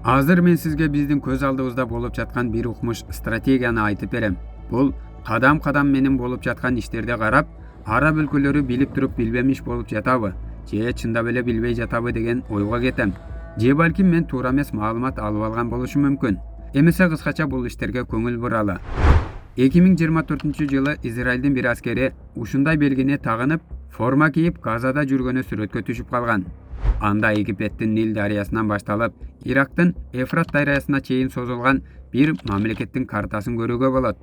Азыр мен сизге биздин көз алдыбызда болуп жаткан бир укмуш стратегияны айтып берем. Бул кадам менен болуп жаткан иштерди карап, араб өлкөлөрү билип туруп билбемиш болуп жатабы, же чындап эле билбей жатабы деген ойго кетем. Же балким мен туура эмес маалымат алып алган болушум мүмкүн. Эмесе кыскача бул иштерге көңүл буралы. 2024-жылы Израилдин бир аскери ушундай белгини тагынып, форма кийип Газада жүргөнү сүрөткө түшүп калган. Анда Египтеттин Нил дарыясынан башталып, Ирактын Эфрат дарыясына чейин созулган бир мамлекеттин картасын көрүүгө болот.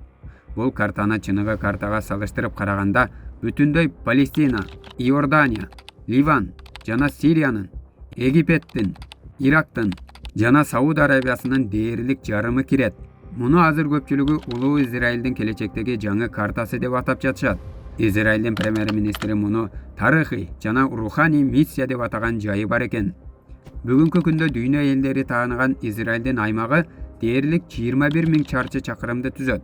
Бул картаны чыныгы картага салыштырып караганда, бүтүндөй Палестина, Иордания, Ливан жана Сириянын, Египеттин, Ирактын жана Сауд Арабиясынын дээрлик жарымы кирет. Муну азыр көпчүлүгү улуу Израилдин келечектеги жаңы картасы деп атап жатышат. Израилдин премьер-министри муну тарыхый жана руханий миссия деп атаган жайы бар экен. Бүгүнкү күндө дүйнө элдери тааныган Израилдин аймагы дээрлик 21 000 чарчы чакырымды түзөт.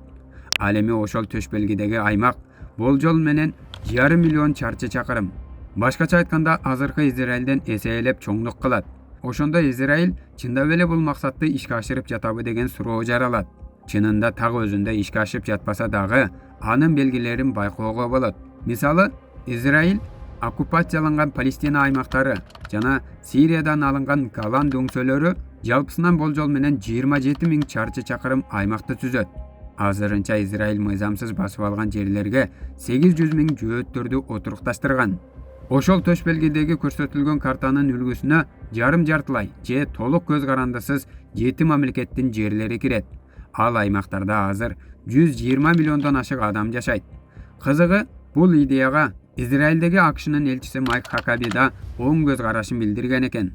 Ал эми ошол төшбелгидеги аймак болжол менен 1,5 миллион чарчы чакырым. Башкача айтканда, азыркы Израилден эсеелеп чоңдук кылат. Ошондо Израиль чындап эле бул максатты ишке ашырып жатабы деген суроо жаралат. Чынында так өзүндө ишке ашып жатпаса дагы, анын белгилерин байкоого болот. Мисалы, Израиль оккупацияланган Палестина аймактары жана Сириядан алынган Голланд дөңсөлөрү жалпысынан болжол менен 27 000 чарчы чакырым аймакты түзөт. Азырынча Израиль мыйзамсыз басып алган жерлерге 800 000 жөөттөрдү отурукташтырган. Ошол төшбелгидеги көрсөтүлгөн картанын үлгүсүнө жарым-жартылай же толук көз карандысыз 7 мамлекеттин жерлери кирет. Ал аймактарда азыр 120 миллиондон ашык адам жашайт. Кызыгы, бул идеяга Израилдеги АКШнын элчиси Майк Хакаби да оң көз карашын билдирген экен.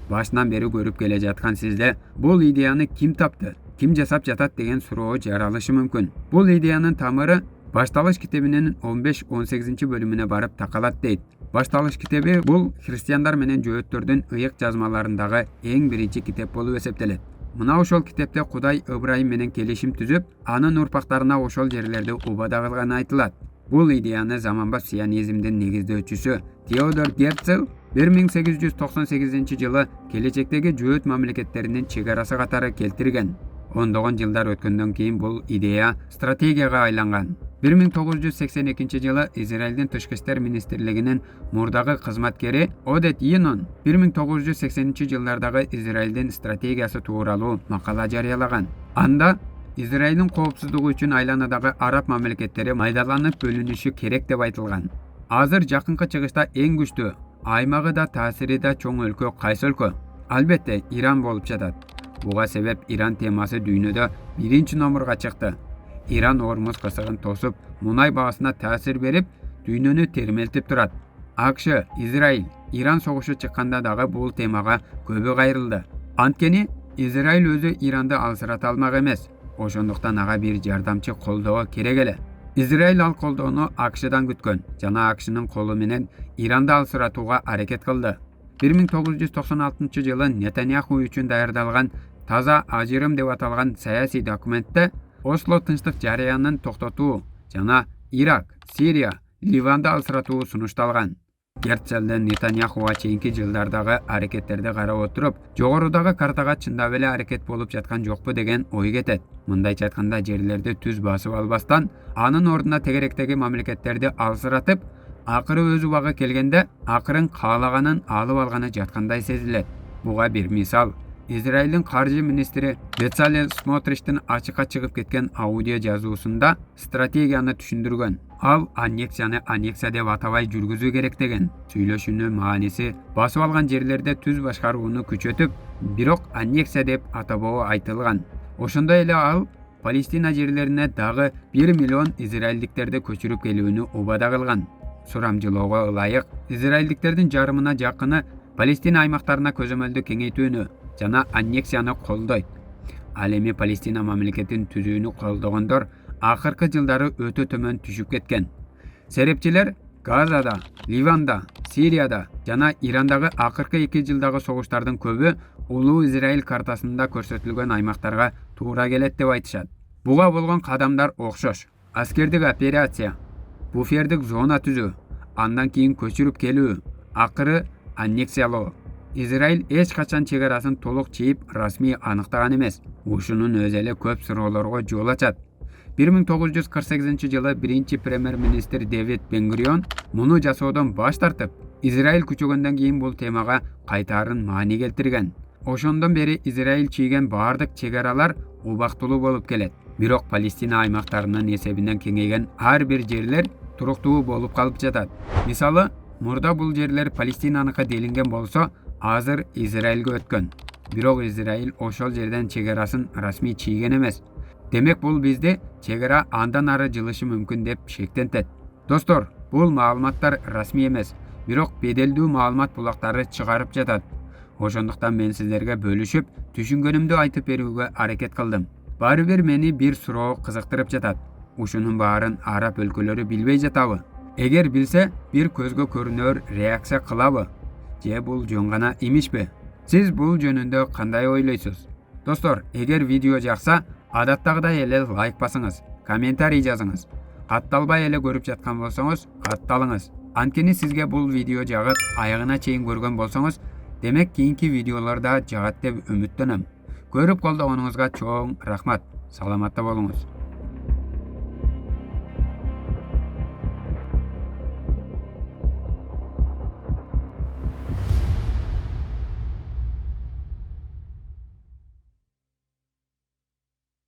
Башынан бери көрүп келе жаткан сизде бул идеяны ким тапты, ким жасап жатат деген суроо жаралышы мүмкүн. Бул идеянын тамыры Башталыш китебинин 15-18 бөлүмүнө барып такалат дейт. Башталыш китеби бул христиандар менен жөөттөрдүн ыйык жазмаларындагы эң биринчи китеп болуп эсептелет. Мына ошол китепте Кудай Ыбрайым менен келишим түзүп, анын урпактарына ошол жерлерди убада кылганы айтылат. Бул идеяны заманбаш сионизмдин негиздөөчүсү Теодор Герцл 1898 жылы келечектеги жөөт мамлекеттеринин чек арасы катары келтирген. Ондогон жылдар өткөндөн кийин бул идея стратегияга айланган. 1982 жылы Израилдин тышкы иштер министрлигинин мурдагы кызматкери Одет Йинон 1980 жылдардагы Израилдин стратегиясы тууралуу макала жарыялаган. Анда Израилдин коопсуздугу үчүн айланадагы араб мамлекеттери майдаланып бөлүнүшү керек деп айтылган. Азыр жакынкы чыгышта эң күчтүү, аймагы да таасири да чоң өлкө кайсы өлкө? Албетте, Иран болуп жатат. Буга себеп Иран темасы дүйнөдө биринчи номурга чыкты. Иран Ормуз кысыгын тосуп, мунай баасына таасир берип, дүйнөнү термелтип турат. АКШ, Израиль, Иран согушу чыкканда дагы бул темага көбү кайрылды. Анткени Израиль өзү Иранды алсырата алмак эмес. Ошондуктан ага бир жардамчы колдоо керек эле. Израиль ал колдоону АКШдан күткөн жана АКШнын колу менен Иранды алсыратууга аракет кылды. 1996 жылы Нетаньяху үчүн даярдалган таза ажырым деп аталган саясий документте Осло тынчтык жарыянын токтотуу жана Ирак, Сирия, Ливанды алсыратуу сунушталган. Герцлден Нетаньяхуга чейинки жылдардагы аракеттерди карап отуруп, жогорудагы картага чындап эле аракет болуп жаткан жокпу деген ой кетет. Мындайча айтканда, жерлерди түз басып албастан, анын ордуна тегеректеги мамлекеттерди алсыратып, акыры өз убагы келгенде акырын каалаганын алып алганы жаткандай сезилет. Буга бир мисал, Израилдин каржы министри Бецалел Смотриштин ачыкка чыгып кеткен аудио жазуусунда стратегияны түшүндүргөн. Ал аннексияны аннексия деп атабай жүргүзүү керек деген. Сүйлөшүүнүн мааниси басып алган жерлерде түз башкарууну күчөтүп, бирок аннексия деп атабоо айтылган. Ошондой эле ал Палестина жерлерине дагы 1 миллион израилдиктерди көчүрүп келүүнү убада кылган. Сурамжылоого ылайык, израилдиктердин жарымына жакыны Палестина аймактарына көзөмөлдү кеңейтүүнү жана аннексияны колдойт. Ал эми Палестина мамлекетин түзүүнү колдогондор акыркы жылдары өтө төмөн түшүп кеткен. Серепчилер Газада, Ливанда, Сирияда жана Ирандагы акыркы 2 жылдагы согуштардын көбү улуу Израиль картасында көрсөтүлгөн аймактарга туура келет деп айтышат. Буга болгон кадамдар окшош. Аскердик операция, буфердик зона түзүү, андан кийин көчүрүп келүү, акыры аннексиялоо. Израиль эч качан чек арасын толук чийип расмий аныктаган эмес. Ушунун өзү эле көп суроолорго жол ачат. 1948-жылы биринчи премьер-министр Дэвид Бен-Гурион муну жасоодон баш тартып, Израиль күчөгөндөн кийин бул темага кайтаарын маани келтирген. Ошондон бери Израиль чийген баардык чек аралар убактылуу болуп келет. Бирок Палестина аймактарынын эсебинен кеңейген ар бир жерлер туруктуу болуп калып жатат. Мисалы, мурда бул жерлер Палестинаныкы делинген болсо, азыр Израилге өткөн. Бирок Израиль ошол жерден чек арасын расмий чийген эмес. Демек бул бизди чек ара андан ары жылышы мүмкүн деп шектентет. Достор, бул маалыматтар расмий эмес, бирок беделдүү маалымат булактары чыгарып жатат. Ошондуктан мен сиздерге бөлүшүп, түшүнгөнүмдү айтып берүүгө аракет кылдым. Баары бир мени бир суроо кызыктырып жатат. Ушунун баарын араб өлкөлөрү билбей жатабы? Эгер билсе, бир көзгө көрүнөр реакция кылабы? Же бул жөн гана имишпи? Сиз бул жөнүндө кандай ойлойсуз? Достор, эгер видео жакса, адаттагыдай эле лайк басыңыз, комментарий жазыңыз. Катталбай эле көрүп жаткан болсоңуз, катталыңыз. Анткени сизге бул видео жагып, аягына чейин көргөн болсоңуз, демек кийинки видеолорда жагат деп үмүттөнөм. Көрүп колдогонуңузга чоң рахмат. Саламатта болуңуз.